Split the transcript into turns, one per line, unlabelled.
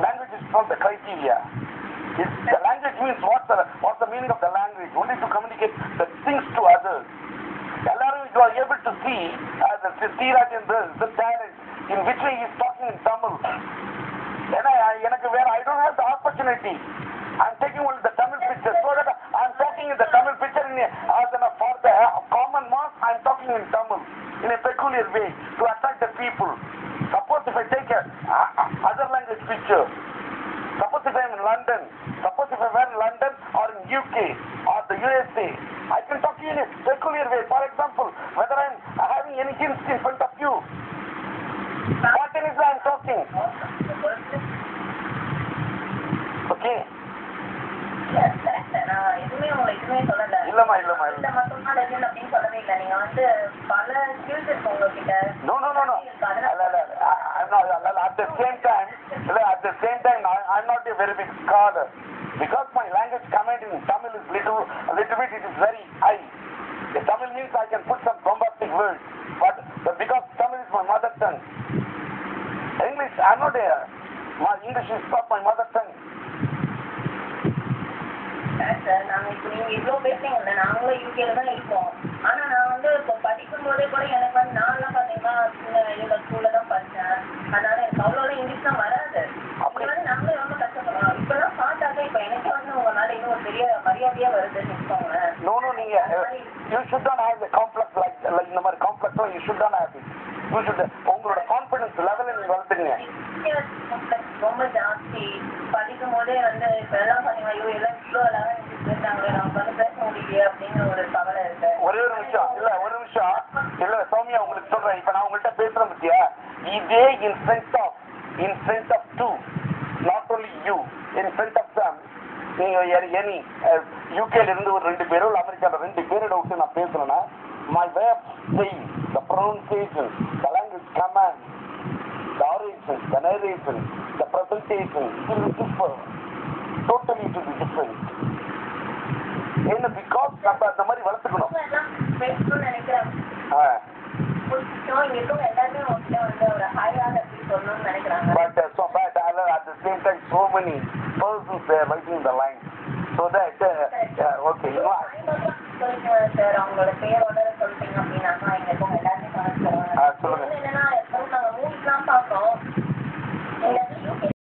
language is not the criteria. The language means what's the meaning of the language? Only to communicate the things to others. You are able to see the Siraj in the talent in which way he is talking in Tamil. I don't have the opportunity. I'm taking only the Tamil picture, so that I'm talking in the Tamil picture for the common mass. I'm talking in Tamil in a peculiar way to attract the people. Suppose if I take a other language picture, suppose if I'm in London, suppose if I were in London or in UK or the USA, I can talk to you in a peculiar way. For example, whether I'm having any hints in front of you, spontaneously I'm talking. Okay. இல்லம்மா at the same time I'm not a very big scholar because my language command in Tamil is little bit, it is very high. The Tamil means I can put some bombastic words, but because Tamil is my mother tongue, English I'm not English is not my mother tongue.
நாங்க இப்போ நீங்க இவ்வளவு பேசுறீங்கல்ல, நாங்களும் யூகேல தான் இருக்கோம். ஆனா நான் இப்போ படிக்கும் போதே கூட எனக்கு நான்லாம் பாத்தீங்கன்னா சின்ன ஸ்கூல்ல தான் படிச்சேன். அதனால எனக்கு அவ்வளோ இங்கிலீஷ் தான் வராது. நாங்களே ரொம்ப கஷ்டப்படுறோம். இப்பெல்லாம் பார்த்தாக்க இப்ப எனக்கு உங்க மேல இன்னும் ஒரு பெரிய மரியாதையா வருதுன்னு வச்சுக்கோங்களேன்.
நீங்க you should not have the complex like இந்த மாதிரி complex you should not have it. You should உங்களோட கான்ஃபிடன்ஸ் லெவலை நீங்க வளர்த்துங்க.
ரொம்ப ஜாஸ்தி படிக்கும் போதே இப்ப எல்லாம் பாத்தீங்கன்னா ஐயோ எல்லாம் இவ்வளோ அழகா பேசுறாங்களே, நமக்கு பேச முடியலையே அப்படிங்கிற ஒரு கவலை இருக்கு.
ஒரு நிமிஷம் இல்ல சௌமியா உங்களுக்கு சொல்றேன். இப்ப நான் உங்கள்கிட்ட பேசுறேன் பத்தியா, இதே in front of two, not only you, in front of them. நீங்க எனி யூகேல இருந்து ஒரு 2 பேரோ அமெரிக்கால 2 பேரோட விட்டு நான் பேசுறேன்னா my way of saying, the pronunciation, the language command, the oration, the narration, the presentation, it will differ. Totally it will be different. Because நம்ம அந்த மாதிரி வளர்த்துக்கணும்.
பேசணும்னு நினைக்கிறேன். இங்க இருக்கவங்க எல்லாருமே ஒரு ஹையாக சொல்லணும்னு நினைக்கிறாங்க.
But at the same time so many persons they are writing the line. So that okay.
Sir அவங்களோட பேரோட